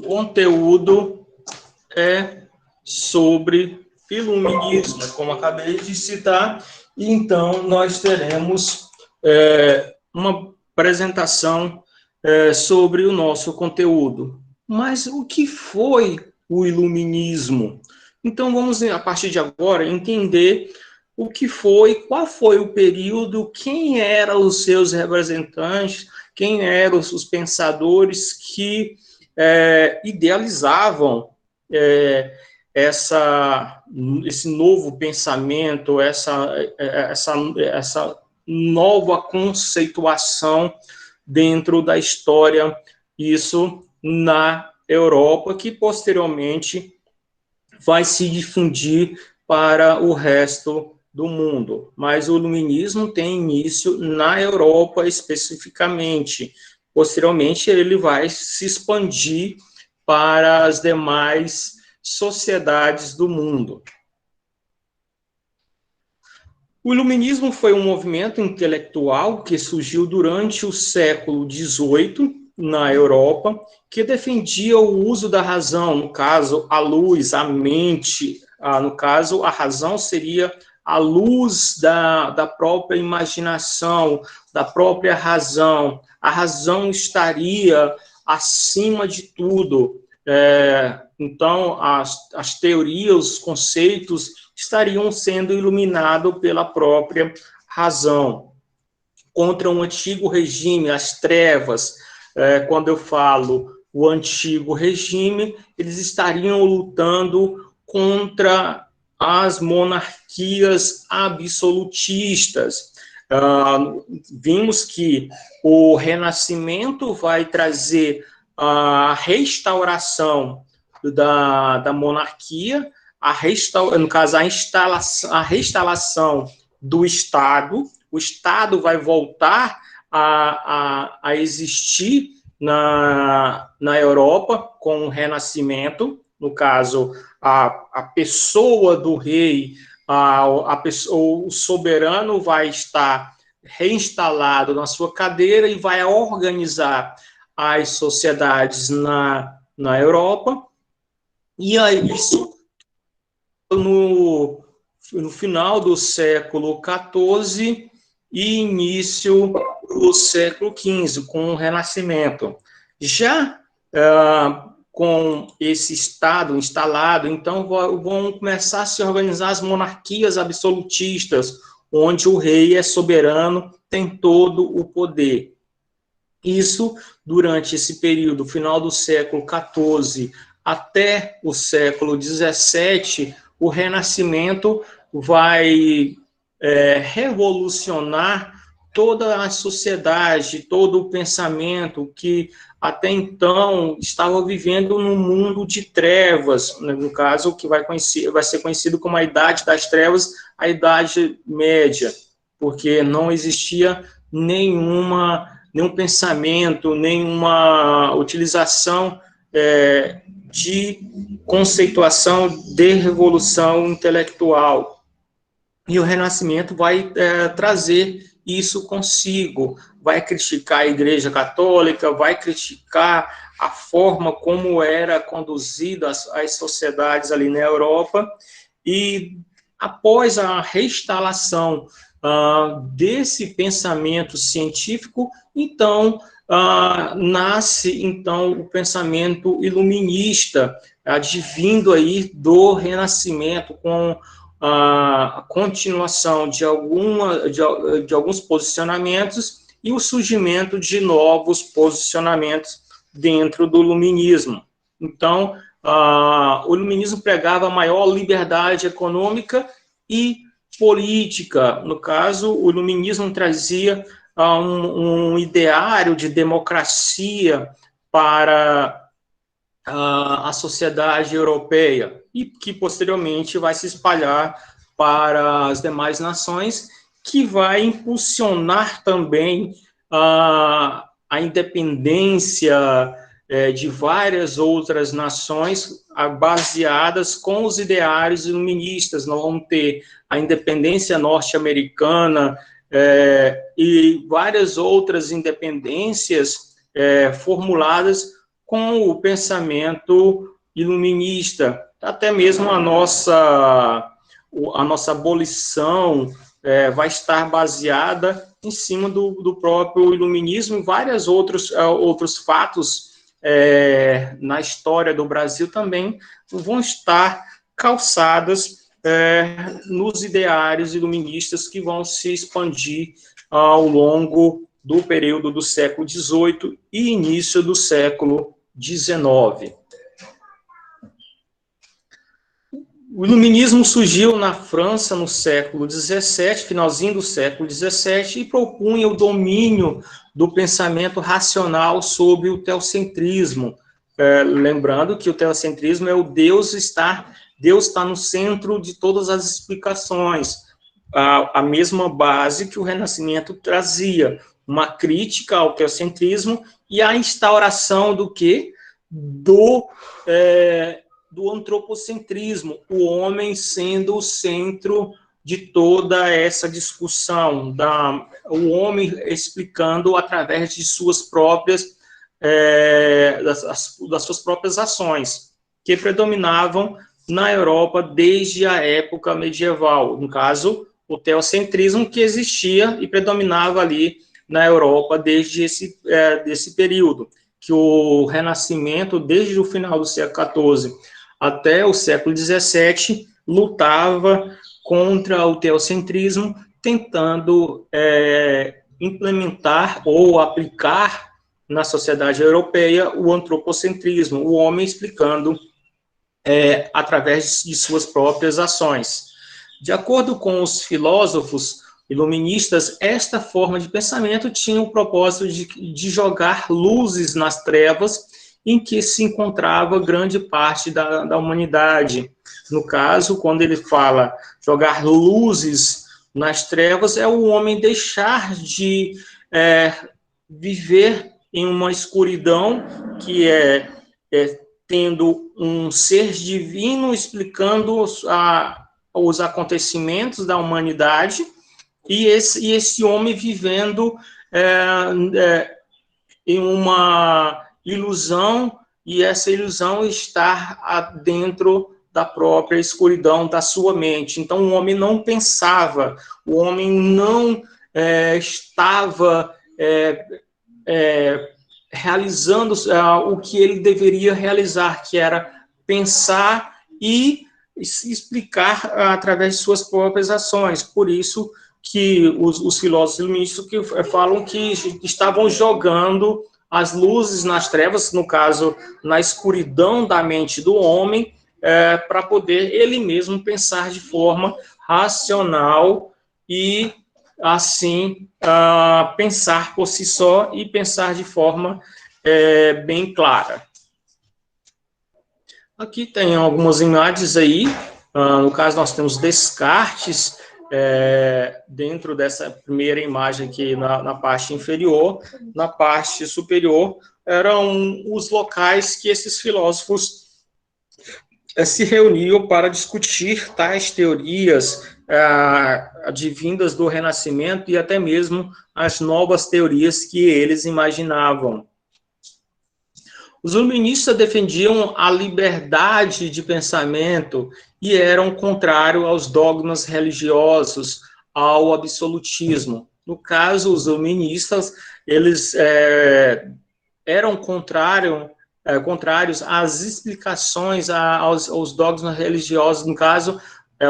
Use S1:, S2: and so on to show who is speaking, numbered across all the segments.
S1: conteúdo é sobre iluminismo, como acabei de citar, e então nós teremos uma apresentação sobre o nosso conteúdo. Mas o que foi o iluminismo? Então vamos, a partir de agora, entender o que foi, qual foi o período, quem eram os seus representantes, quem eram os pensadores que idealizavam esse novo pensamento, essa nova conceituação dentro da história, isso na Europa, que posteriormente vai se difundir para o resto do mundo. Mas o iluminismo tem início na Europa especificamente. Posteriormente, ele vai se expandir para as demais sociedades do mundo. O iluminismo foi um movimento intelectual que surgiu durante o século XVIII na Europa, que defendia o uso da razão, no caso, a luz, a mente, no caso, a razão seria a luz da própria imaginação, da própria razão. A razão estaria acima de tudo. Então, as teorias, os conceitos estariam sendo iluminados pela própria razão. Contra um antigo regime, as trevas, quando eu falo o antigo regime, eles estariam lutando contra as monarquias absolutistas. Vimos que o Renascimento vai trazer a restauração da monarquia, no caso, a restauração do Estado. O Estado vai voltar a existir na Europa com o Renascimento, no caso, a pessoa do rei, o soberano vai estar reinstalado na sua cadeira e vai organizar as sociedades na Europa, e aí isso no final do século XIV e início do século XV, com o Renascimento. Já com esse Estado instalado, então vão começar a se organizar as monarquias absolutistas, onde o rei é soberano, tem todo o poder. Isso, durante esse período, final do século XIV até o século XVII, o Renascimento vai revolucionar toda a sociedade, todo o pensamento que até então estava vivendo num mundo de trevas, no caso, que vai ser conhecido como a Idade das Trevas, a Idade Média, porque não existia nenhum pensamento, nenhuma utilização de conceituação de revolução intelectual. E o Renascimento vai trazer isso consigo, vai criticar a Igreja Católica, vai criticar a forma como era conduzida as sociedades ali na Europa, e após a reinstalação desse pensamento científico, então, nasce, então, o pensamento iluminista, advindo aí do Renascimento, com a continuação de alguns posicionamentos e o surgimento de novos posicionamentos dentro do iluminismo. Então, o iluminismo pregava maior liberdade econômica e política. No caso, o iluminismo trazia um ideário de democracia para a sociedade europeia, e que posteriormente vai se espalhar para as demais nações, que vai impulsionar também a independência de várias outras nações baseadas com os ideários iluministas. Nós vamos ter a independência norte-americana e várias outras independências formuladas com o pensamento iluminista, até mesmo a nossa abolição vai estar baseada em cima do próprio iluminismo e vários outros fatos na história do Brasil também vão estar calçadas nos ideários iluministas que vão se expandir ao longo do período do século XVIII e início do século XIX. O iluminismo surgiu na França no século XVII, finalzinho do século XVII, e propunha o domínio do pensamento racional sobre o teocentrismo. Lembrando que o teocentrismo é o Deus está no centro de todas as explicações. A mesma base que o Renascimento trazia, uma crítica ao teocentrismo e a instauração do quê? Do antropocentrismo, o homem sendo o centro de toda essa discussão, o homem explicando através de suas próprias, das suas próprias ações, que predominavam na Europa desde a época medieval, no caso, o teocentrismo que existia e predominava ali na Europa desde desse período, que o Renascimento, desde o final do século XIV até o século XVII, lutava contra o teocentrismo, tentando implementar ou aplicar na sociedade europeia o antropocentrismo, o homem explicando através de suas próprias ações. De acordo com os filósofos iluministas, esta forma de pensamento tinha o propósito de jogar luzes nas trevas em que se encontrava grande parte da humanidade. No caso, quando ele fala jogar luzes nas trevas, é o homem deixar de viver em uma escuridão, que tendo um ser divino explicando os acontecimentos da humanidade, e esse homem vivendo em uma ilusão, e essa ilusão estar dentro da própria escuridão da sua mente. Então, o homem não pensava, o homem não estava realizando o que ele deveria realizar, que era pensar e explicar através de suas próprias ações. Por isso que os filósofos iluministas que falam que estavam jogando as luzes nas trevas, no caso, na escuridão da mente do homem, para poder ele mesmo pensar de forma racional e, assim, pensar por si só e pensar de forma bem clara. Aqui tem algumas imagens aí. No caso, nós temos Descartes, dentro dessa primeira imagem aqui na parte inferior. Na parte superior eram os locais que esses filósofos se reuniam para discutir tais teorias advindas do Renascimento e até mesmo as novas teorias que eles imaginavam. Os iluministas defendiam a liberdade de pensamento e eram contrários aos dogmas religiosos, ao absolutismo. No caso, os iluministas, eles eram contrários às explicações, aos dogmas religiosos, no caso,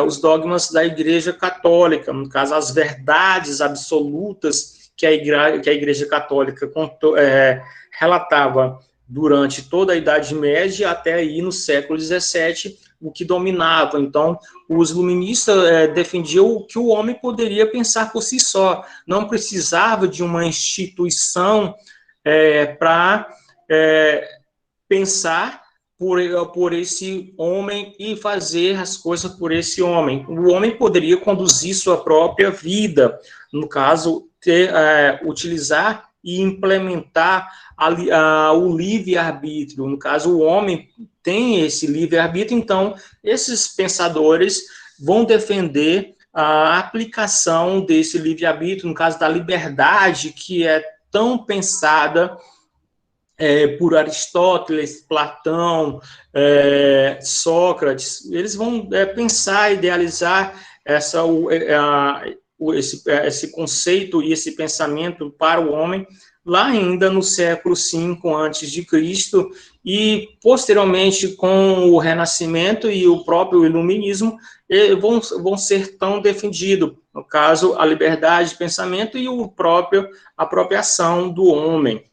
S1: os dogmas da Igreja Católica, no caso, as verdades absolutas que a Igreja Católica relatava durante toda a Idade Média até aí no século XVII, o que dominava. Então, os iluministas defendiam que o homem poderia pensar por si só, não precisava de uma instituição para pensar por esse homem e fazer as coisas por esse homem. O homem poderia conduzir sua própria vida, no caso, utilizar e implementar o livre-arbítrio. No caso, o homem tem esse livre-arbítrio, então, esses pensadores vão defender a aplicação desse livre-arbítrio, no caso da liberdade, que é tão pensada por Aristóteles, Platão, Sócrates. Eles vão pensar, idealizar esse conceito e esse pensamento para o homem lá ainda no século V antes de Cristo, e posteriormente com o Renascimento e o próprio Iluminismo vão ser tão defendidos, no caso, a liberdade de pensamento e a própria ação do homem.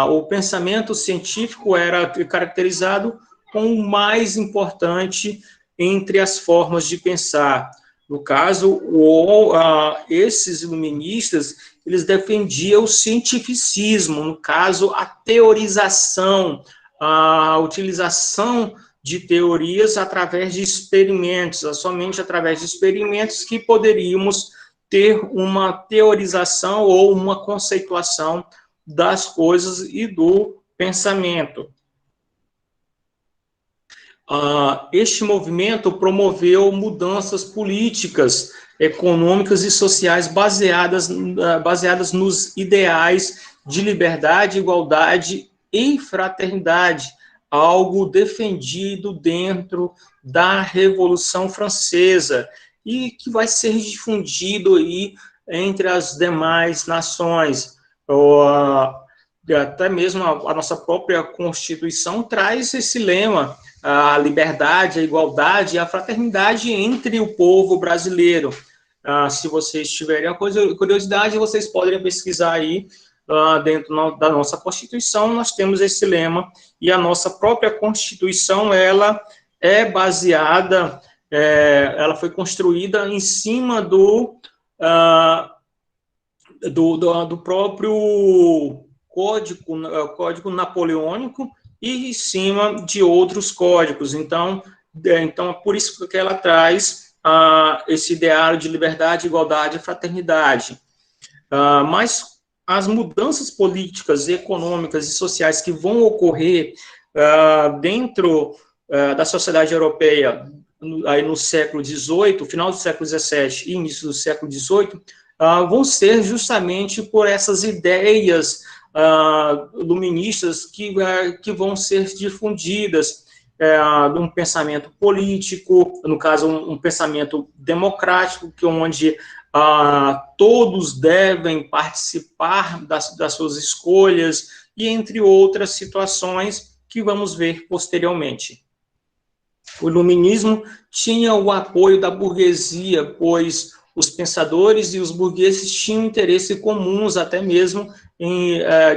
S1: O pensamento científico era caracterizado como o mais importante entre as formas de pensar. No caso, esses iluministas, eles defendiam o cientificismo, no caso, a teorização, a utilização de teorias através de experimentos, somente através de experimentos que poderíamos ter uma teorização ou uma conceituação das coisas e do pensamento. Este movimento promoveu mudanças políticas, econômicas e sociais baseadas nos ideais de liberdade, igualdade e fraternidade, algo defendido dentro da Revolução Francesa e que vai ser difundido aí entre as demais nações. Até mesmo a nossa própria Constituição traz esse lema, a liberdade, a igualdade e a fraternidade entre o povo brasileiro. Se vocês tiverem curiosidade, vocês podem pesquisar aí, dentro da nossa Constituição, nós temos esse lema, e a nossa própria Constituição, ela é baseada, ela foi construída em cima do próprio código napoleônico e em cima de outros códigos. Então é por isso que ela traz esse ideário de liberdade, igualdade e fraternidade. Mas as mudanças políticas, econômicas e sociais que vão ocorrer dentro da sociedade europeia aí no século XVIII, final do século XVII e início do século XVIII, vão ser justamente por essas ideias iluministas que vão ser difundidas, de um pensamento político, no caso, um pensamento democrático, onde todos devem participar das suas escolhas, e entre outras situações que vamos ver posteriormente. O iluminismo tinha o apoio da burguesia, pois os pensadores e os burgueses tinham interesse comuns, até mesmo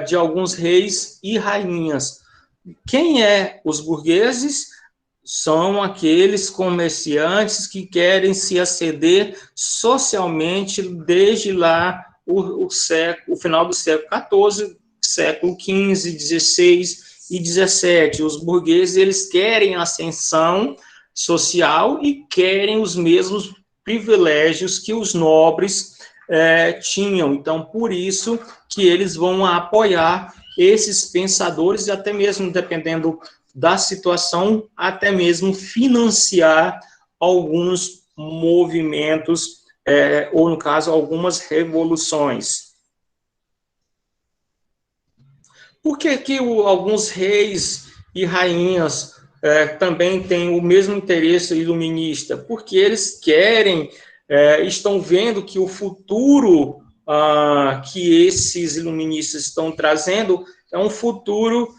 S1: de alguns reis e rainhas. Quem os burgueses? São aqueles comerciantes que querem se ascender socialmente desde lá o final do século XIV, século XV, XVI e XVII. Os burgueses, eles querem ascensão social e querem os mesmos privilégios que os nobres tinham. Então, por isso que eles vão apoiar esses pensadores, e até mesmo, dependendo da situação, até mesmo financiar alguns movimentos, ou, no caso, algumas revoluções. Por que alguns reis e rainhas também têm o mesmo interesse iluminista? Porque eles querem, estão vendo que o futuro que esses iluministas estão trazendo é um futuro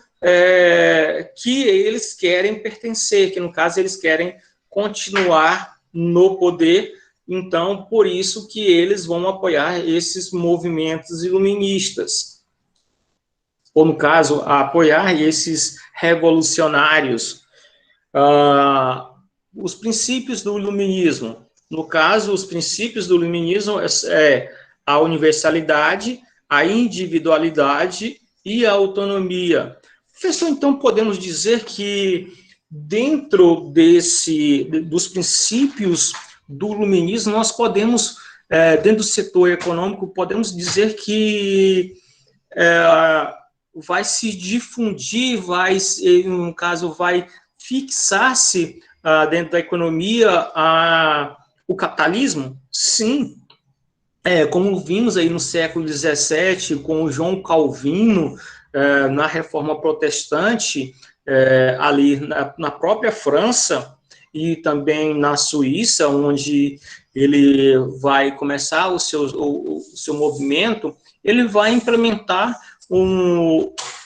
S1: que eles querem pertencer, que, no caso, eles querem continuar no poder. Então, por isso que eles vão apoiar esses movimentos iluministas, ou, no caso, apoiar esses revolucionários. Os princípios do iluminismo. No caso, os princípios do iluminismo a universalidade, a individualidade e a autonomia. Professor, então, podemos dizer que dentro dos princípios do iluminismo, nós podemos, dentro do setor econômico, podemos dizer que vai se difundir, no caso, vai fixar-se dentro da economia o capitalismo? Sim. Como vimos aí no século XVII, com o João Calvino, na Reforma Protestante, ali na própria França e também na Suíça, onde ele vai começar o seu movimento, ele vai implementar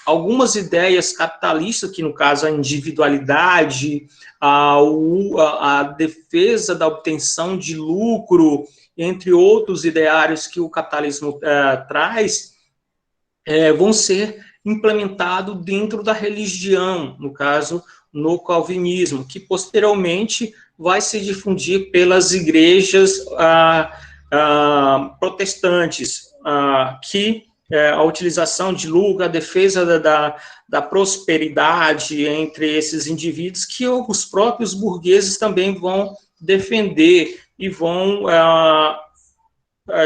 S1: algumas ideias capitalistas, que no caso a individualidade, a defesa da obtenção de lucro, entre outros ideários que o capitalismo traz, vão ser implementados dentro da religião, no caso, no calvinismo, que posteriormente vai se difundir pelas igrejas protestantes, que a utilização de lucro, a defesa da prosperidade entre esses indivíduos, que os próprios burgueses também vão defender e vão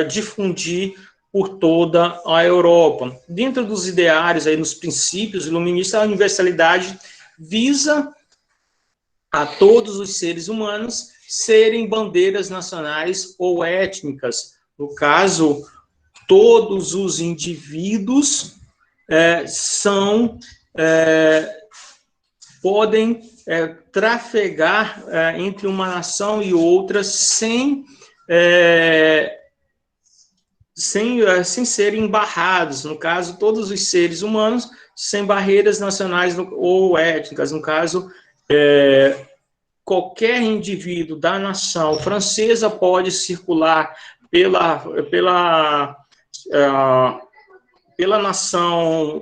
S1: difundir por toda a Europa. Dentro dos ideários, aí, nos princípios iluministas, a universalidade visa a todos os seres humanos serem bandeiras nacionais ou étnicas. No caso, todos os indivíduos podem trafegar entre uma nação e outra sem serem barrados. No caso, todos os seres humanos sem barreiras nacionais ou étnicas. No caso, qualquer indivíduo da nação francesa pode circular pela nação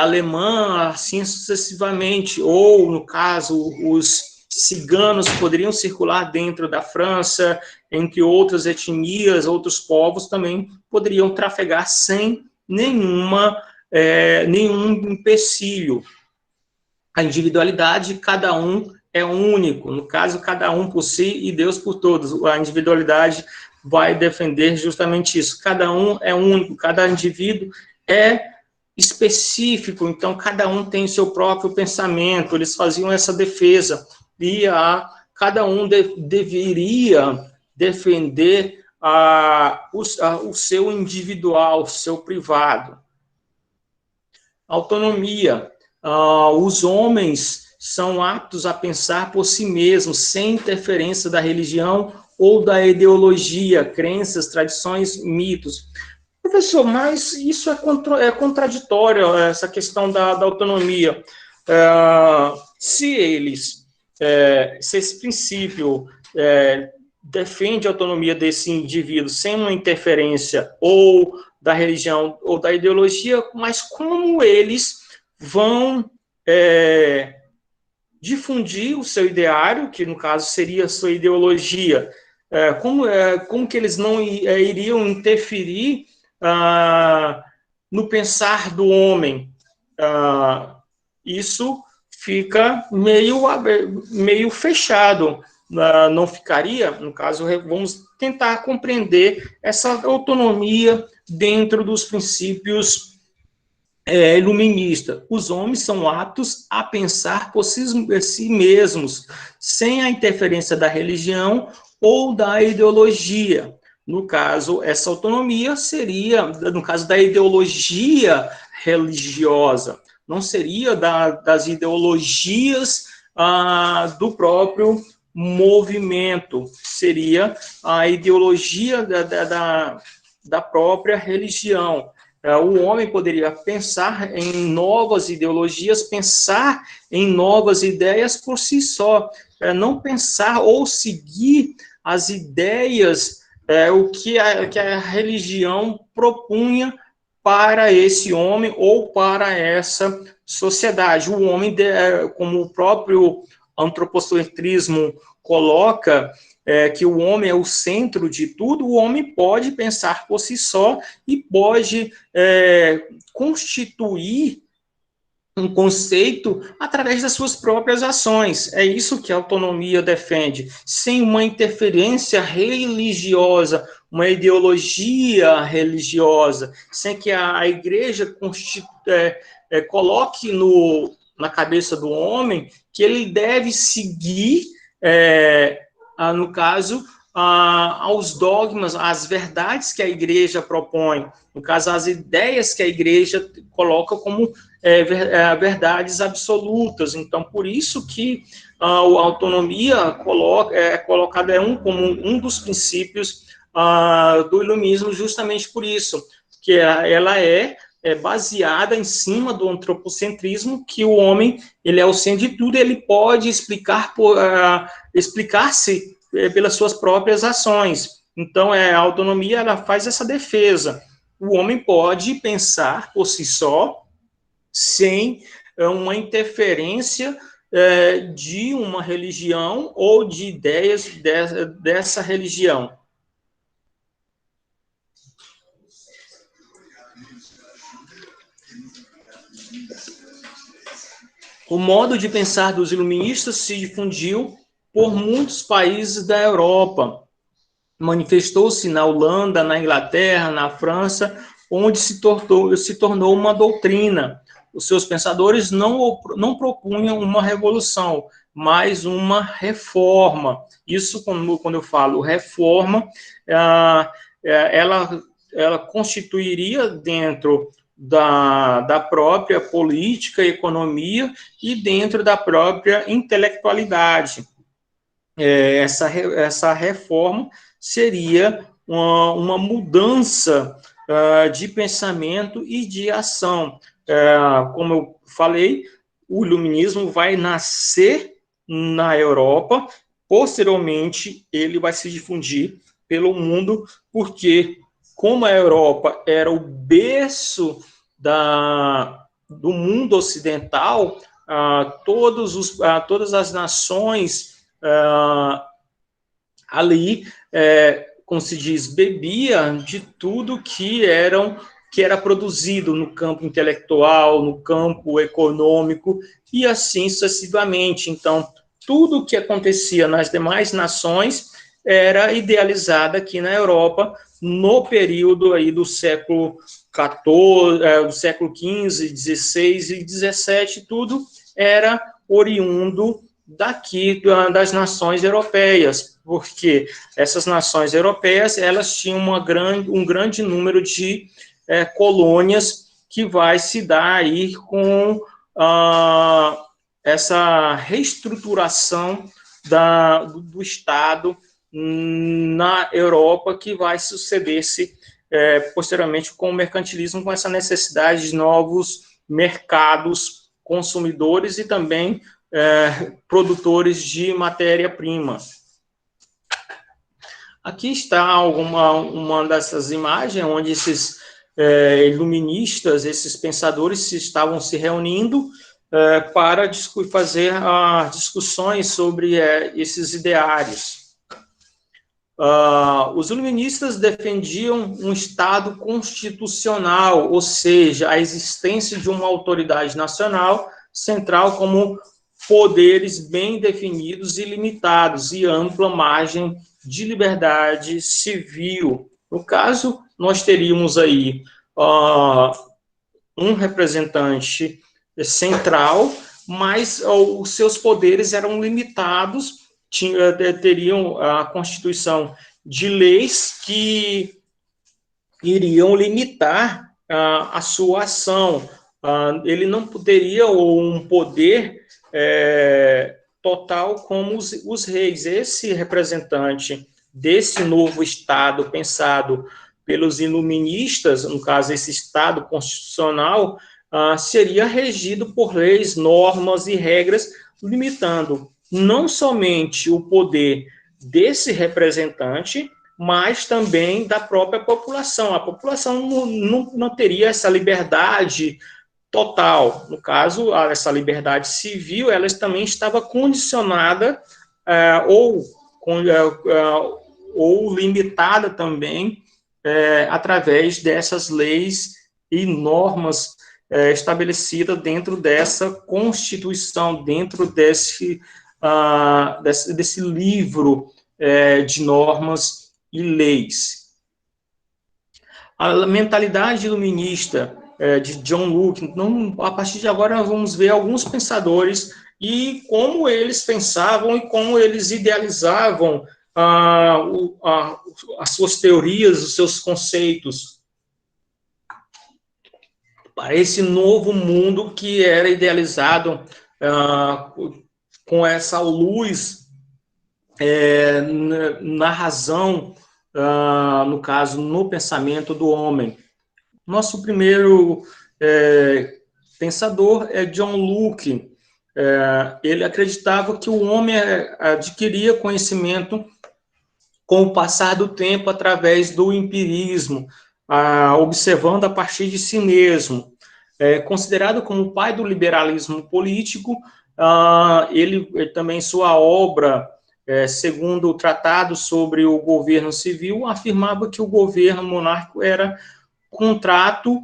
S1: alemã, assim sucessivamente, ou, no caso, os ciganos poderiam circular dentro da França, entre outras etnias, outros povos também poderiam trafegar sem nenhum empecilho. A individualidade, cada um é único, no caso, cada um por si e Deus por todos. A individualidade vai defender justamente isso. Cada um é único, cada indivíduo é específico, então cada um tem seu próprio pensamento. Eles faziam essa defesa e cada um deveria defender o seu individual, o seu privado. Autonomia. Os homens são aptos a pensar por si mesmos, sem interferência da religião ou da ideologia, crenças, tradições, mitos. Professor, mas isso é contraditório, essa questão da autonomia. Se esse princípio defende a autonomia desse indivíduo sem uma interferência ou da religião ou da ideologia, mas como eles vão difundir o seu ideário, que no caso seria a sua ideologia, como que eles não iriam interferir no pensar do homem? Isso fica meio fechado, não ficaria? No caso, vamos tentar compreender essa autonomia dentro dos princípios iluminista. Os homens são aptos a pensar por si mesmos, sem a interferência da religião ou da ideologia. No caso, essa autonomia seria, no caso da ideologia religiosa, não seria das ideologias do próprio movimento, seria a ideologia da própria religião. O homem poderia pensar em novas ideologias, pensar em novas ideias por si só, não pensar ou seguir as ideias, o que a religião propunha para esse homem ou para essa sociedade. O homem, como o próprio antropocentrismo coloca, que o homem é o centro de tudo, o homem pode pensar por si só e pode constituir um conceito através das suas próprias ações. É isso que a autonomia defende, sem uma interferência religiosa, uma ideologia religiosa, sem que a igreja coloque na cabeça do homem que ele deve seguir, no caso, aos dogmas, às verdades que a igreja propõe, no caso, as ideias que a igreja coloca como verdades absolutas. Então, por isso que a autonomia é colocada como um dos princípios do iluminismo, justamente por isso, que ela é baseada em cima do antropocentrismo, que o homem ele é o centro de tudo, ele pode explicar-se pelas suas próprias ações. Então, a autonomia ela faz essa defesa. O homem pode pensar por si só, sem uma interferência de uma religião ou de ideias dessa religião. O modo de pensar dos iluministas se difundiu por muitos países da Europa. Manifestou-se na Holanda, na Inglaterra, na França, onde se tornou uma doutrina. Os seus pensadores não propunham uma revolução, mas uma reforma. Isso, quando eu falo reforma, ela constituiria dentro da própria política e economia e dentro da própria intelectualidade. Essa reforma seria uma mudança de pensamento e de ação. Como eu falei, o iluminismo vai nascer na Europa, posteriormente ele vai se difundir pelo mundo, porque como a Europa era o berço do mundo ocidental, todas as nações ali, como se diz, bebia de tudo que era produzido no campo intelectual, no campo econômico, e assim sucessivamente. Então, tudo o que acontecia nas demais nações era idealizado aqui na Europa, no período aí do século XIV, do século XV, XVI e XVII, tudo era oriundo daqui, das nações europeias, porque essas nações europeias, elas tinham um grande número de colônias que vai se dar aí com essa reestruturação do Estado na Europa, que vai suceder-se posteriormente com o mercantilismo, com essa necessidade de novos mercados consumidores e também produtores de matéria-prima. Aqui está uma dessas imagens onde esses iluministas, esses pensadores estavam se reunindo para fazer discussões sobre esses ideários. Os iluministas defendiam um Estado constitucional, ou seja, a existência de uma autoridade nacional central como poderes bem definidos e limitados e ampla margem de liberdade civil. No caso, nós teríamos aí um representante central, mas os seus poderes eram limitados, teriam a constituição de leis que iriam limitar a sua ação. Ele não teria um poder total como os reis. Esse representante desse novo Estado pensado pelos iluministas, no caso, esse Estado constitucional, seria regido por leis, normas e regras, limitando não somente o poder desse representante, mas também da própria população. A população não teria essa liberdade total. No caso, essa liberdade civil, ela também estava condicionada ou limitada também através dessas leis e normas estabelecidas dentro dessa Constituição, dentro desse livro de normas e leis. A mentalidade iluminista de John Locke, então, a partir de agora nós vamos ver alguns pensadores e como eles pensavam e como eles idealizavam as suas teorias, os seus conceitos para esse novo mundo que era idealizado com essa luz na razão, no caso, no pensamento do homem. Nosso primeiro pensador é John Locke. Ele acreditava que o homem adquiria conhecimento com o passar do tempo através do empirismo, observando a partir de si mesmo. Considerado como o pai do liberalismo político, ele também, sua obra, segundo o Tratado sobre o Governo Civil, afirmava que o governo monárquico era contrato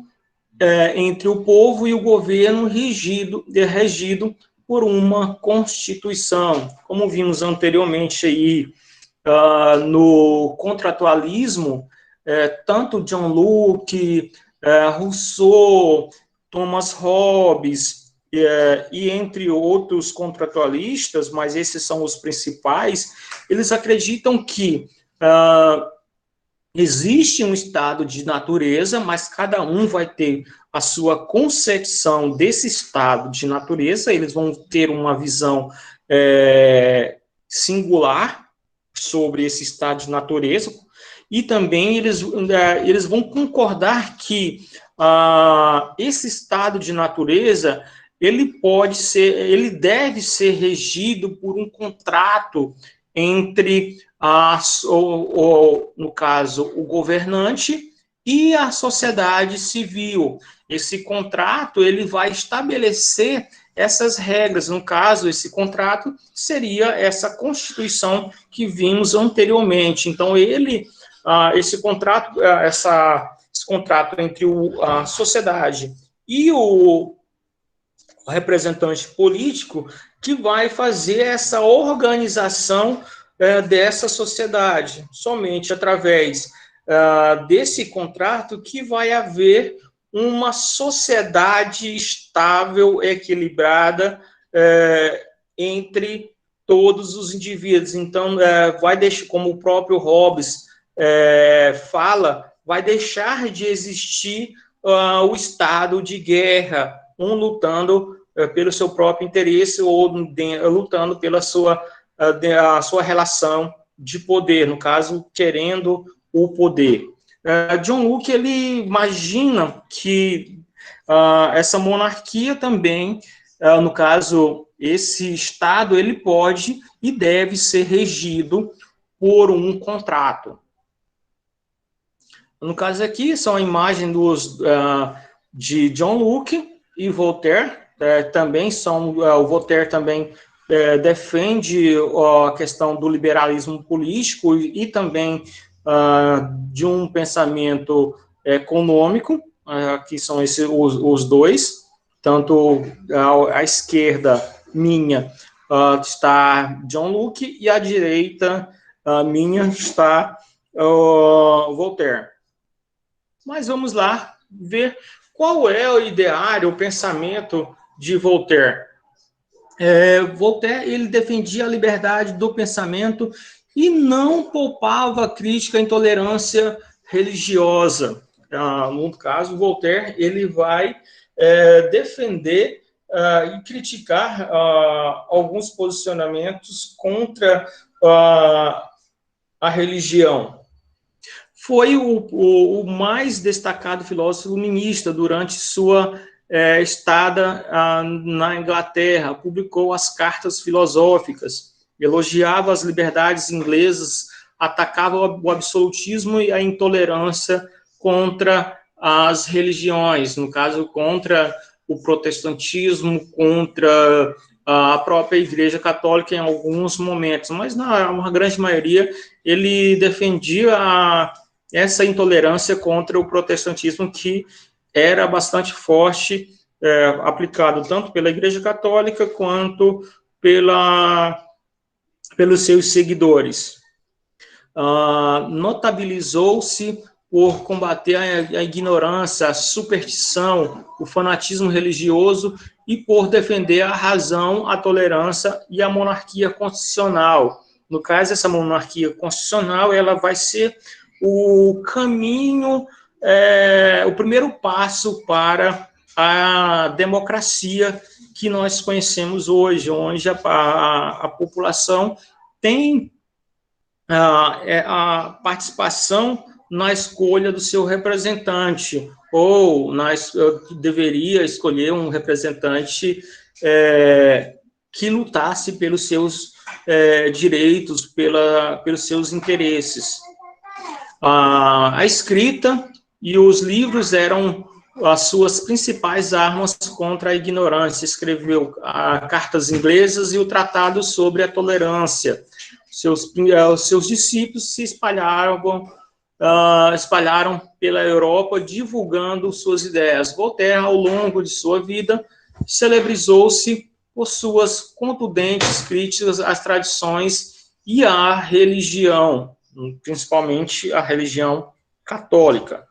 S1: entre o povo e o governo regido por uma Constituição. Como vimos anteriormente aí, no contratualismo, tanto John Locke, Rousseau, Thomas Hobbes, e entre outros contratualistas, mas esses são os principais, eles acreditam que existe um estado de natureza, mas cada um vai ter a sua concepção desse estado de natureza, eles vão ter uma visão singular sobre esse estado de natureza, e também eles vão concordar que esse estado de natureza ele deve ser regido por um contrato entre no caso, o governante e a sociedade civil. Esse contrato ele vai estabelecer essas regras. No caso, esse contrato seria essa Constituição que vimos anteriormente. Então, esse contrato entre a sociedade e o representante político que vai fazer essa organização dessa sociedade. Somente através desse contrato que vai haver uma sociedade estável, equilibrada entre todos os indivíduos. Então, vai deixar, como o próprio Hobbes fala, vai deixar de existir o estado de guerra, um lutando pelo seu próprio interesse ou lutando pela a sua relação de poder, no caso, querendo o poder. John Locke, ele imagina que essa monarquia também, no caso, esse Estado, ele pode e deve ser regido por um contrato. No caso aqui, são a imagem de John Locke e Voltaire, também o Voltaire também defende a questão do liberalismo político e também de um pensamento econômico, que são os dois, tanto à esquerda minha está John Locke e à direita minha está Voltaire. Mas vamos lá ver qual é o ideário, o pensamento de Voltaire. Voltaire, ele defendia a liberdade do pensamento e não poupava a crítica à intolerância religiosa. No caso, Voltaire, ele vai defender e criticar alguns posicionamentos contra a religião. Foi o mais destacado filósofo iluminista durante sua estada na Inglaterra. Publicou as Cartas Filosóficas, elogiava as liberdades inglesas, atacava o absolutismo e a intolerância contra as religiões, no caso, contra o protestantismo, contra a própria Igreja Católica em alguns momentos, mas na grande maioria ele defendia essa intolerância contra o protestantismo, que era bastante forte, aplicado tanto pela Igreja Católica quanto pelos seus seguidores. Notabilizou-se por combater a ignorância, a superstição, o fanatismo religioso e por defender a razão, a tolerância e a monarquia constitucional. No caso, essa monarquia constitucional, ela vai ser o caminho, o primeiro passo para a democracia que nós conhecemos hoje, onde a população tem a participação na escolha do seu representante, ou deveria escolher um representante que lutasse pelos seus direitos, pelos seus interesses. A escrita e os livros eram as suas principais armas contra a ignorância. Escreveu cartas inglesas e o Tratado sobre a Tolerância. Seus discípulos se espalharam pela Europa, divulgando suas ideias. Voltaire, ao longo de sua vida, celebrizou-se por suas contundentes críticas às tradições e à religião, principalmente a religião católica.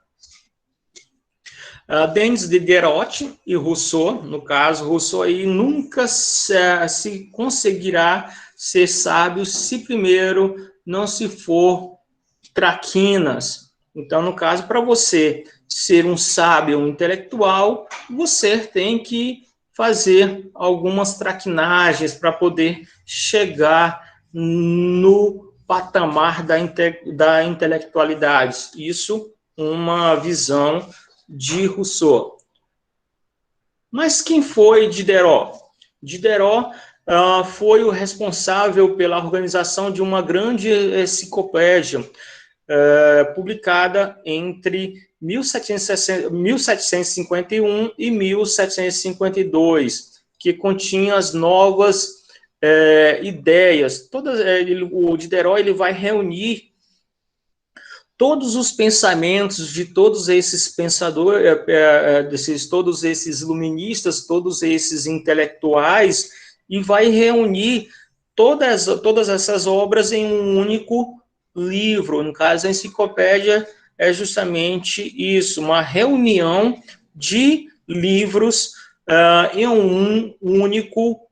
S1: Denis Diderot e Rousseau, no caso, Rousseau aí nunca se conseguirá ser sábio se primeiro não se for traquinas. Então, no caso, para você ser um sábio, um intelectual, você tem que fazer algumas traquinagens para poder chegar no patamar da intelectualidade. Isso, uma visão de Rousseau. Mas quem foi Diderot? Diderot foi o responsável pela organização de uma grande enciclopédia publicada entre 1751 e 1752, que continha as novas ideias. O Diderot ele vai reunir todos os pensamentos de todos esses pensadores, todos esses iluministas, todos esses intelectuais, e vai reunir todas essas obras em um único livro. No caso, a enciclopédia é justamente isso, uma reunião de livros em um único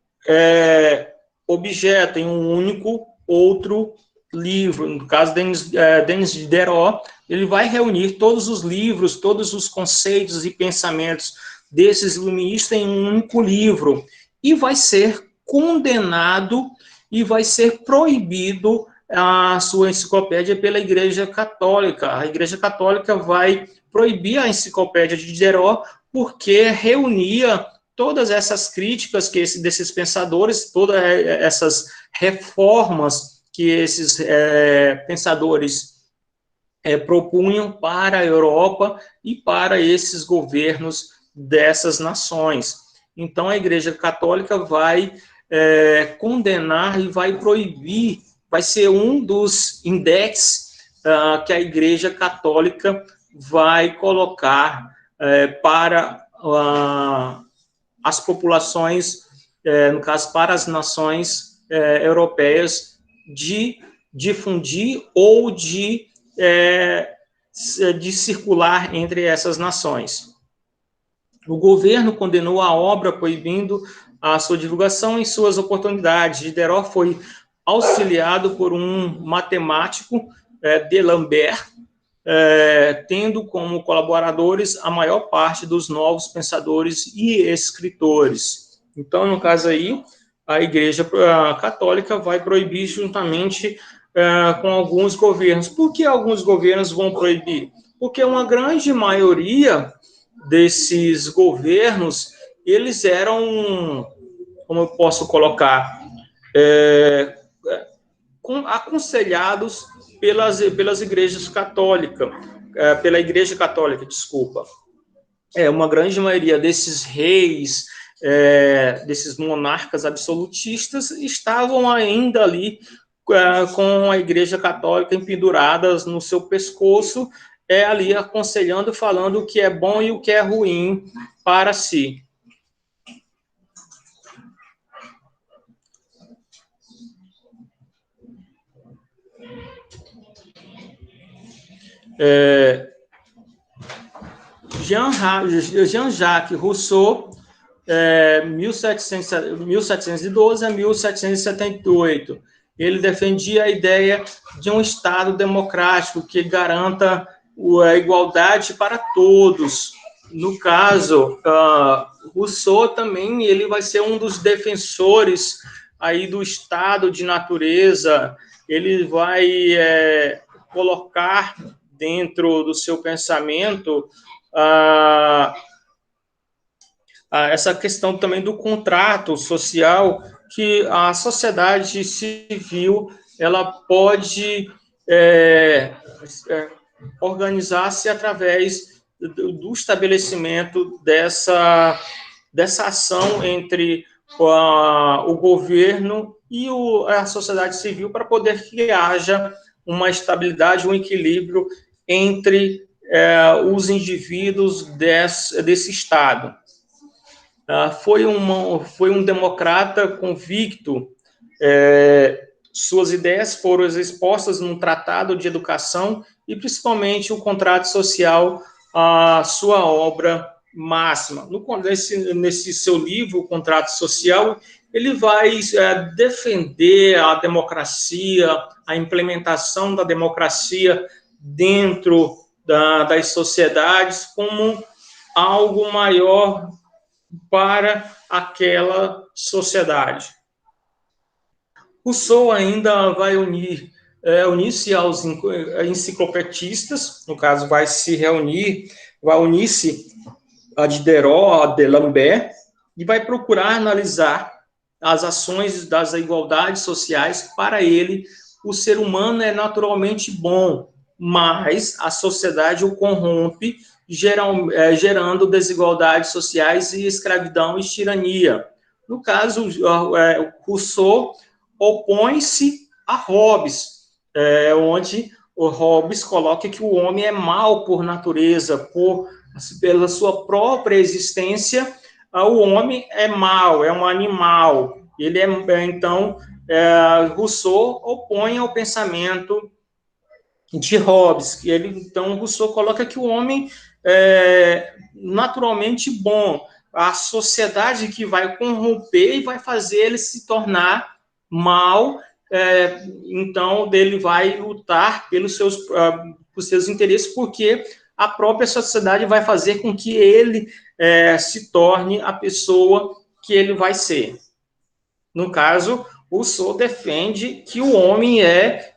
S1: objeto, em um único outro livro. No caso, Denis Diderot, ele vai reunir todos os livros, todos os conceitos e pensamentos desses iluministas em um único livro, e vai ser condenado e vai ser proibido a sua enciclopédia pela Igreja Católica. A Igreja Católica vai proibir a enciclopédia de Diderot porque reunia todas essas críticas desses pensadores, todas essas reformas que esses pensadores propunham para a Europa e para esses governos dessas nações. Então, a Igreja Católica vai condenar e vai proibir, vai ser um dos índices que a Igreja Católica vai colocar para as populações, no caso, para as nações europeias, de difundir ou de circular entre essas nações. O governo condenou a obra, proibindo a sua divulgação em suas oportunidades. Diderot foi auxiliado por um matemático, D'Alembert, tendo como colaboradores a maior parte dos novos pensadores e escritores. Então, no caso aí, a Igreja Católica vai proibir juntamente com alguns governos. Por que alguns governos vão proibir? Porque uma grande maioria desses governos, eles eram, como eu posso colocar, aconselhados pelas igrejas católicas, pela Igreja Católica, desculpa. Uma grande maioria desses reis, desses monarcas absolutistas, estavam ainda ali com a Igreja Católica empenduradas no seu pescoço, ali aconselhando, falando o que é bom e o que é ruim para si. Jean-Jacques Rousseau, 1712 a 1778. ele defendia a ideia de um Estado democrático que garanta a igualdade para todos. No caso, Rousseau também ele vai ser um dos defensores aí do estado de natureza. Ele vai colocar dentro do seu pensamento essa questão também do contrato social, que a sociedade civil ela pode organizar-se através do estabelecimento dessa ação entre o governo e a sociedade civil para poder que haja uma estabilidade, um equilíbrio entre os indivíduos desse Estado. Foi um democrata convicto, suas ideias foram expostas num tratado de educação e, principalmente, o contrato social, a sua obra máxima. Nesse seu livro, o Contrato Social, ele vai defender a democracia, a implementação da democracia dentro das sociedades como algo maior para aquela sociedade. Rousseau ainda vai unir-se aos enciclopedistas, no caso, vai unir-se a Diderot, a D'Alembert, e vai procurar analisar as ações das igualdades sociais. Para ele, o ser humano é naturalmente bom, mas a sociedade o corrompe, gerando desigualdades sociais e escravidão e tirania. No caso, Rousseau opõe-se a Hobbes, onde o Hobbes coloca que o homem é mau por natureza, pela sua própria existência, o homem é mau, é um animal. Rousseau opõe ao pensamento de Hobbes. Então, Rousseau coloca que o homem é naturalmente bom, a sociedade que vai corromper e vai fazer ele se tornar mal, então ele vai lutar pelos seus interesses, porque a própria sociedade vai fazer com que ele se torne a pessoa que ele vai ser. No caso, Rousseau defende que o homem é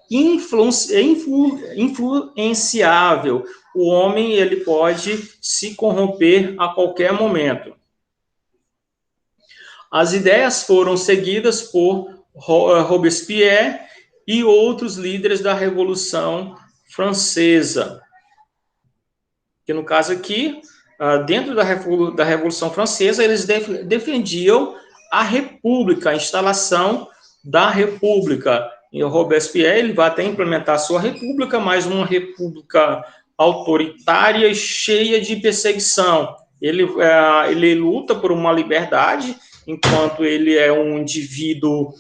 S1: influenciável. O homem ele pode se corromper a qualquer momento. As ideias foram seguidas por Robespierre e outros líderes da Revolução Francesa. Que no caso aqui, dentro da Revolução Francesa, eles defendiam a República, a instalação da República. E o Robespierre ele vai até implementar a sua república, mas uma república autoritária e cheia de perseguição. Ele luta por uma liberdade, enquanto ele é um indivíduo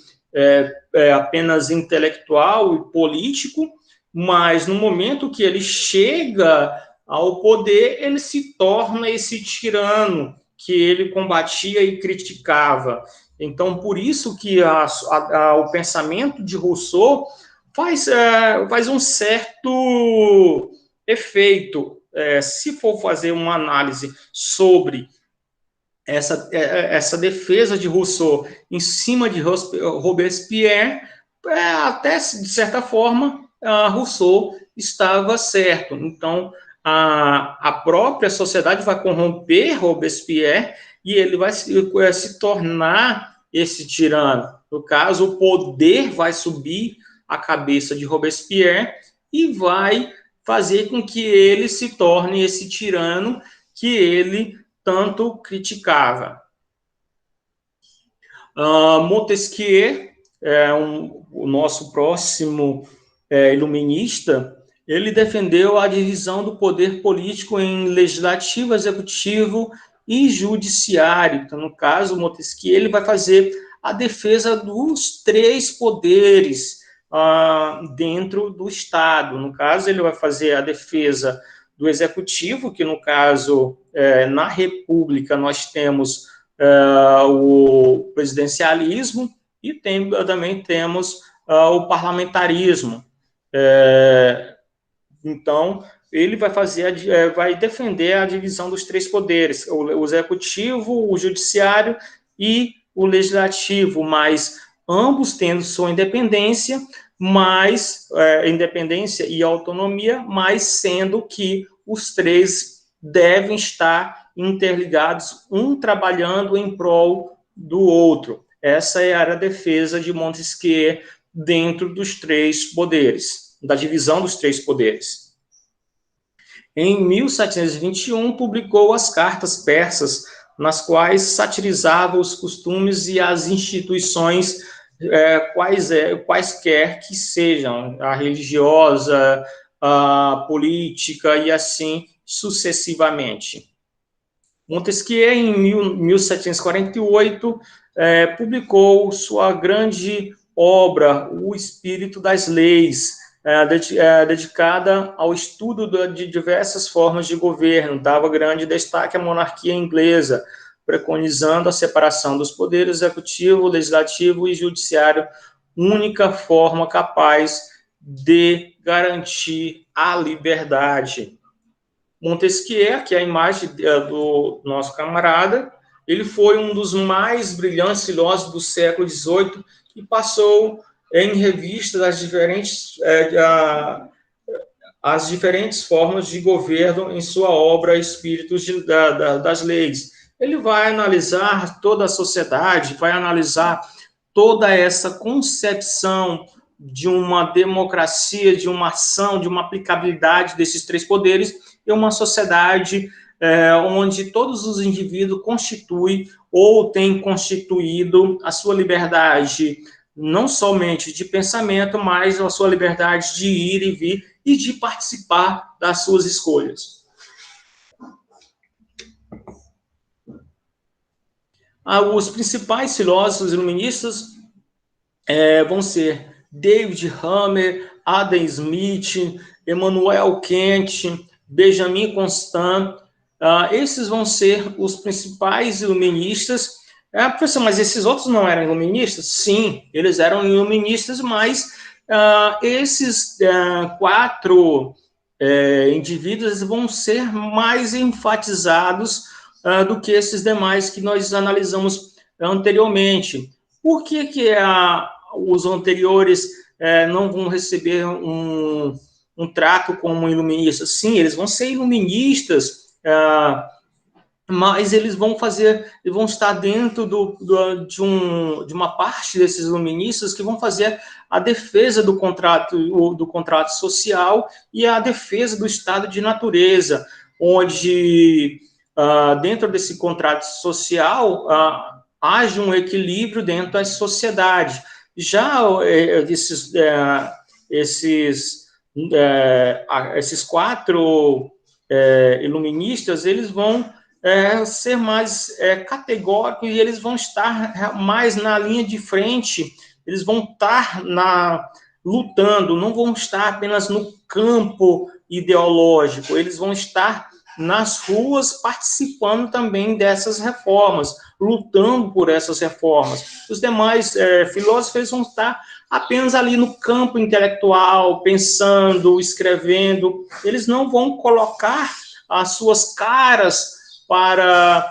S1: apenas intelectual e político, mas no momento que ele chega ao poder, ele se torna esse tirano que ele combatia e criticava. Então, por isso que o pensamento de Rousseau faz um certo efeito. Se for fazer uma análise sobre essa defesa de Rousseau em cima de Robespierre, até, de certa forma, Rousseau estava certo. Então, a própria sociedade vai corromper Robespierre e ele vai se tornar esse tirano. No caso, o poder vai subir a cabeça de Robespierre e vai fazer com que ele se torne esse tirano que ele tanto criticava. Montesquieu, o nosso próximo iluminista, ele defendeu a divisão do poder político em legislativo, executivo e judiciário. Então, no caso, Montesquieu ele vai fazer a defesa dos três poderes dentro do Estado. No caso, ele vai fazer a defesa do executivo, que no caso, na República, nós temos o presidencialismo e também temos o parlamentarismo. Então, ele vai vai defender a divisão dos três poderes, o executivo, o judiciário e o legislativo, mas ambos tendo sua independência, independência e autonomia, mas sendo que os três devem estar interligados, um trabalhando em prol do outro. Essa era a defesa de Montesquieu dentro dos três poderes, da divisão dos três poderes. Em 1721, publicou as Cartas Persas, nas quais satirizava os costumes e as instituições quaisquer que sejam, a religiosa, a política e assim sucessivamente. Montesquieu, em 1748, publicou sua grande obra, O Espírito das Leis, dedicada ao estudo de diversas formas de governo. Dava grande destaque à monarquia inglesa, preconizando a separação dos poderes executivo, legislativo e judiciário, única forma capaz de garantir a liberdade. Montesquieu, que é a imagem do nosso camarada, ele foi um dos mais brilhantes filósofos do século XVIII e passou em revista as diferentes formas de governo em sua obra Espíritos das Leis. Ele vai analisar toda a sociedade, vai analisar toda essa concepção de uma democracia, de uma ação, de uma aplicabilidade desses três poderes em uma sociedade onde todos os indivíduos constituem ou têm constituído a sua liberdade, não somente de pensamento, mas a sua liberdade de ir e vir e de participar das suas escolhas. Os principais filósofos iluministas vão ser David Hume, Adam Smith, Immanuel Kant, Benjamin Constant. Esses vão ser os principais iluministas. Professor, mas esses outros não eram iluministas? Sim, eles eram iluministas, mas esses quatro indivíduos vão ser mais enfatizados do que esses demais que nós analisamos anteriormente. Por que os anteriores não vão receber um trato como iluministas? Sim, eles vão ser iluministas, mas eles vão estar dentro de uma parte desses iluministas que vão fazer a defesa do contrato social e a defesa do estado de natureza, onde dentro desse contrato social haja um equilíbrio dentro da sociedade. Já esses quatro iluministas, eles vão ser mais categóricos e eles vão estar mais na linha de frente, eles vão estar lutando, não vão estar apenas no campo ideológico, eles vão estar nas ruas participando também dessas reformas, lutando por essas reformas. Os demais filósofos eles vão estar apenas ali no campo intelectual, pensando, escrevendo, eles não vão colocar as suas caras para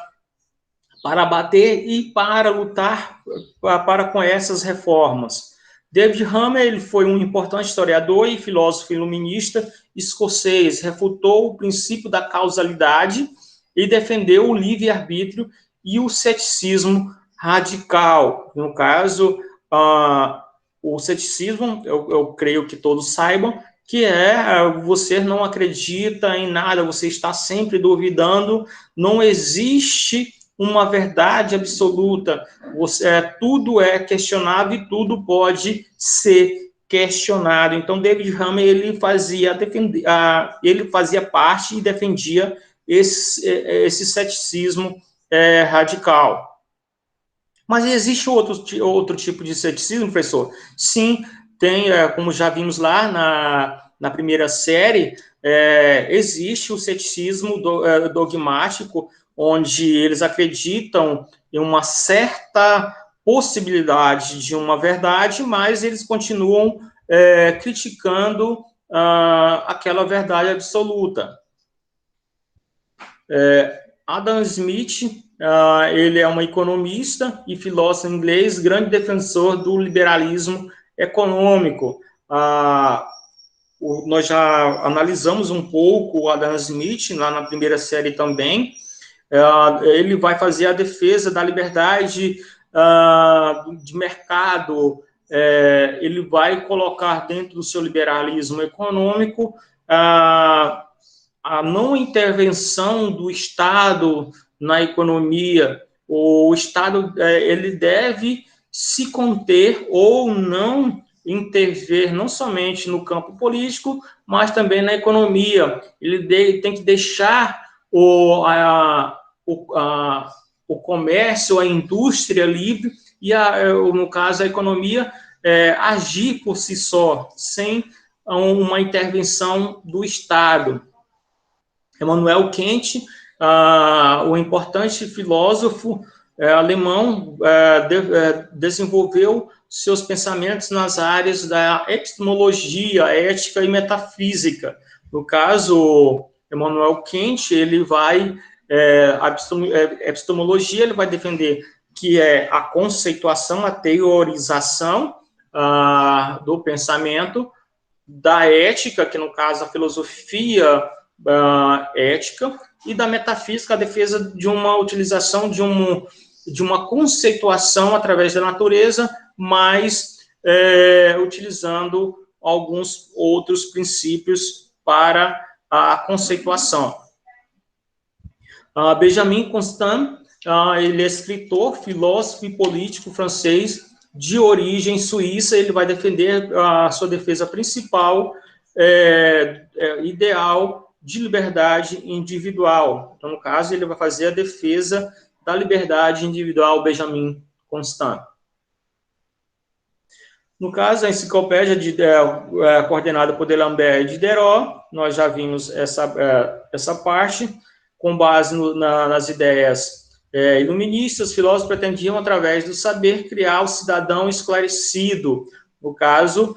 S1: bater e para lutar com essas reformas. David Hume ele foi um importante historiador e filósofo iluminista escocês, refutou o princípio da causalidade e defendeu o livre-arbítrio e o ceticismo radical. No caso, o ceticismo, eu creio que todos saibam, que você não acredita em nada, você está sempre duvidando, não existe uma verdade absoluta, tudo é questionável e tudo pode ser questionado. Então, David Hume ele fazia parte e defendia esse ceticismo radical. Mas existe outro tipo de ceticismo, professor? Sim, tem, como já vimos lá na primeira série, existe o ceticismo dogmático, onde eles acreditam em uma certa possibilidade de uma verdade, mas eles continuam criticando aquela verdade absoluta. Adam Smith, ele é um economista e filósofo inglês, grande defensor do liberalismo econômico. Nós já analisamos um pouco o Adam Smith lá na primeira série também. Ele vai fazer a defesa da liberdade de mercado, ele vai colocar dentro do seu liberalismo econômico a não intervenção do Estado na economia. O Estado ele deve se conter ou não intervir não somente no campo político, mas também na economia. Ele tem que deixar o comércio, a indústria livre e, no caso, a economia agir por si só, sem uma intervenção do Estado. Immanuel Kant, o importante filósofo alemão, desenvolveu seus pensamentos nas áreas da epistemologia, ética e metafísica. No caso, Immanuel Kant, ele vai, epistemologia, ele vai defender que é a conceituação, a teorização do pensamento, da ética, que no caso a filosofia ética, e da metafísica, a defesa de uma utilização de uma conceituação através da natureza, mas utilizando alguns outros princípios para a conceituação. Benjamin Constant, ele é escritor, filósofo e político francês de origem suíça. Ele vai defender a sua defesa principal, ideal de liberdade individual. Então, no caso, ele vai fazer a defesa da liberdade individual, Benjamin Constant. No caso, a enciclopédia coordenada por D'Alembert e Diderot, nós já vimos essa parte, com base nas ideias iluministas, filósofos pretendiam, através do saber, criar o cidadão esclarecido. No caso,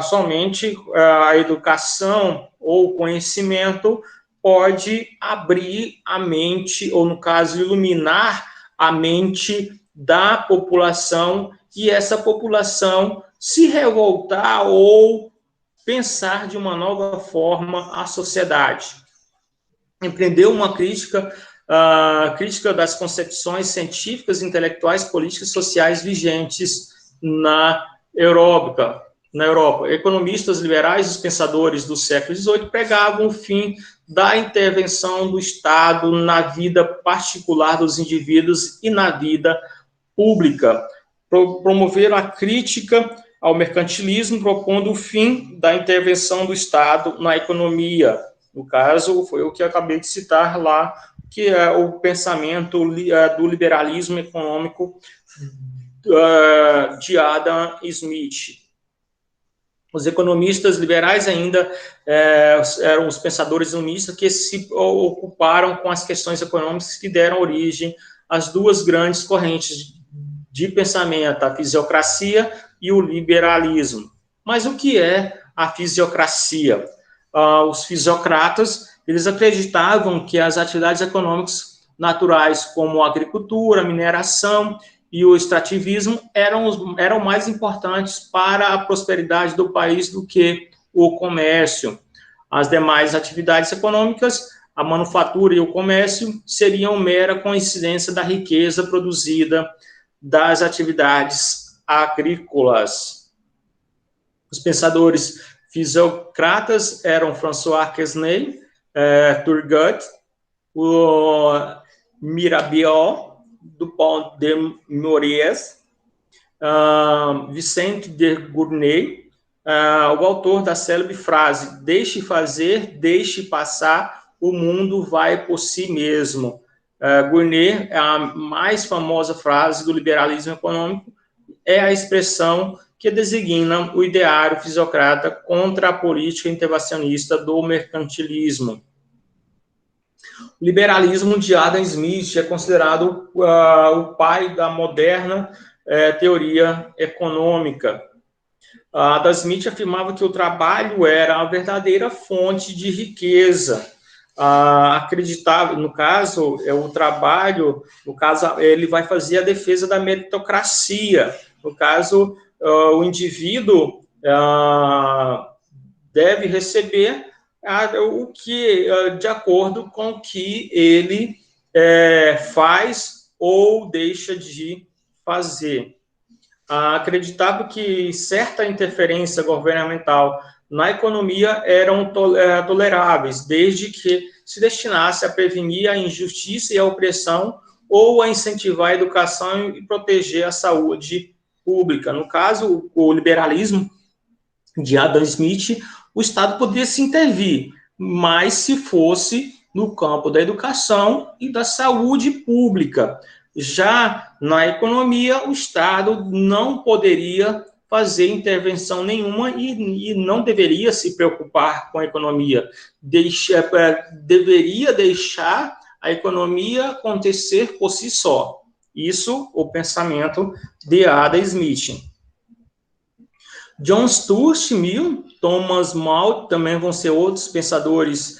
S1: somente a educação ou conhecimento pode abrir a mente, ou, no caso, iluminar a mente da população, e essa população se revoltar ou pensar de uma nova forma a sociedade. Empreendeu uma crítica das concepções científicas, intelectuais, políticas e sociais vigentes na Europa. Economistas liberais, os pensadores do século XVIII, pregavam o fim da intervenção do Estado na vida particular dos indivíduos e na vida pública. Promoveram a crítica ao mercantilismo, propondo o fim da intervenção do Estado na economia. No caso, foi o que eu acabei de citar lá, que é o pensamento do liberalismo econômico de Adam Smith. Os economistas liberais ainda eram os pensadores iluministas que se ocuparam com as questões econômicas que deram origem às duas grandes correntes de pensamento, a fisiocracia e o liberalismo. Mas o que é a fisiocracia? Os fisiocratas, eles acreditavam que as atividades econômicas naturais, como a agricultura, a mineração e o extrativismo, eram mais importantes para a prosperidade do país do que o comércio. As demais atividades econômicas, a manufatura e o comércio, seriam mera coincidência da riqueza produzida das atividades agrícolas. Os pensadores fisiocratas eram François Quesnay, Turgot, o Mirabeau, Dupont de Moreas, Vicente de Gournay, o autor da célebre frase: deixe fazer, deixe passar, o mundo vai por si mesmo. Gournay, é a mais famosa frase do liberalismo econômico, é a expressão que designa o ideário fisiocrata contra a política intervencionista do mercantilismo. O liberalismo de Adam Smith é considerado o pai da moderna teoria econômica. Adam Smith afirmava que o trabalho era a verdadeira fonte de riqueza. Acreditava, no caso, o trabalho, no caso, ele vai fazer a defesa da meritocracia. No caso, o indivíduo deve receber o que, de acordo com o que ele faz ou deixa de fazer. Acreditava que certa interferência governamental na economia eram toleráveis, desde que se destinasse a prevenir a injustiça e a opressão ou a incentivar a educação e proteger a saúde pública. No caso, o liberalismo de Adam Smith, o Estado poderia se intervir, mas se fosse no campo da educação e da saúde pública. Já na economia, o Estado não poderia fazer intervenção nenhuma e não deveria se preocupar com a economia. Deveria deixar a economia acontecer por si só. Isso, o pensamento de Adam Smith. John Stuart Mill, Thomas More, também vão ser outros pensadores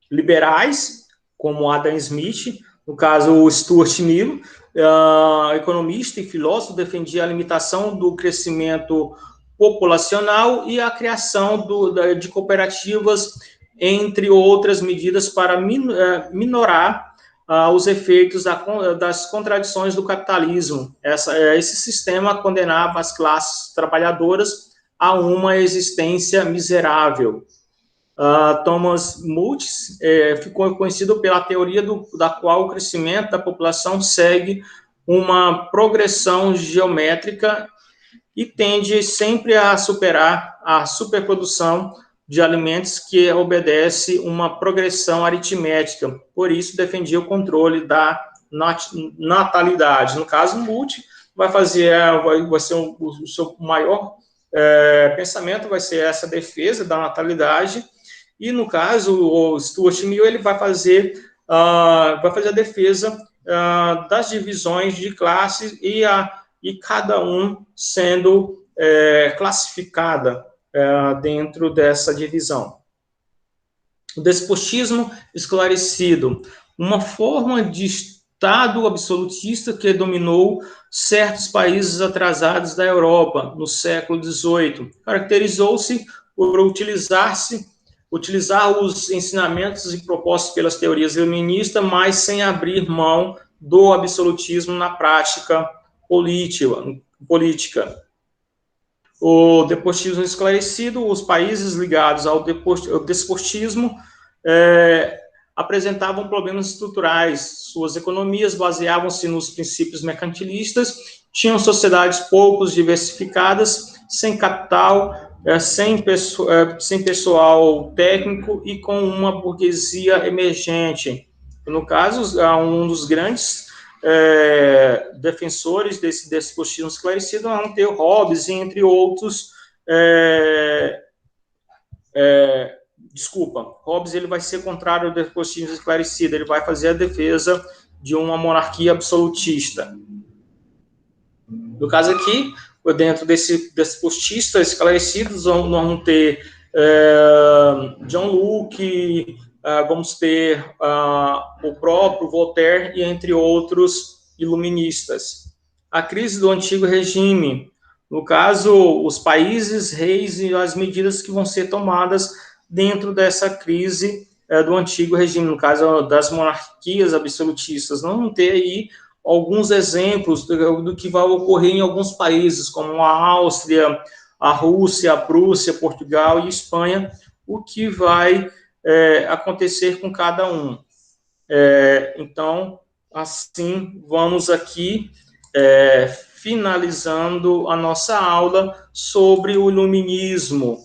S1: liberais, como Adam Smith. No caso, o Stuart Mill, economista e filósofo, defendia a limitação do crescimento populacional e a criação de cooperativas, entre outras medidas para minorar os efeitos das contradições do capitalismo. Esse sistema condenava as classes trabalhadoras a uma existência miserável. Thomas Malthus ficou conhecido pela teoria da qual o crescimento da população segue uma progressão geométrica e tende sempre a superar a superprodução de alimentos que obedece uma progressão aritmética. Por isso, defendia o controle da natalidade. No caso, Malthus vai ser o seu maior pensamento vai ser essa defesa da natalidade. E, no caso, o Stuart Mill ele vai fazer a defesa das divisões de classes e cada um sendo classificada dentro dessa divisão. O despotismo esclarecido, uma forma de Estado absolutista que dominou certos países atrasados da Europa no século XVIII. Caracterizou-se por utilizar os ensinamentos e propostos pelas teorias iluministas, mas sem abrir mão do absolutismo na prática política. O despotismo esclarecido, os países ligados ao despotismo apresentavam problemas estruturais. Suas economias baseavam-se nos princípios mercantilistas, tinham sociedades pouco diversificadas, sem capital, sem pessoal técnico e com uma burguesia emergente. No caso, um dos grandes defensores desse despotismo esclarecido é Theo Hobbes, entre outros. Hobbes ele vai ser contrário ao despotismo esclarecido, ele vai fazer a defesa de uma monarquia absolutista. No caso aqui, dentro desse despotista esclarecidos, nós vamos ter John Locke, vamos ter o próprio Voltaire e entre outros iluministas. A crise do antigo regime, no caso, os países, reis e as medidas que vão ser tomadas dentro dessa crise do antigo regime, no caso das monarquias absolutistas. Nós vamos ter aí alguns exemplos do que vai ocorrer em alguns países, como a Áustria, a Rússia, a Prússia, Portugal e Espanha, o que vai acontecer com cada um. Então, assim, vamos aqui finalizando a nossa aula sobre o iluminismo.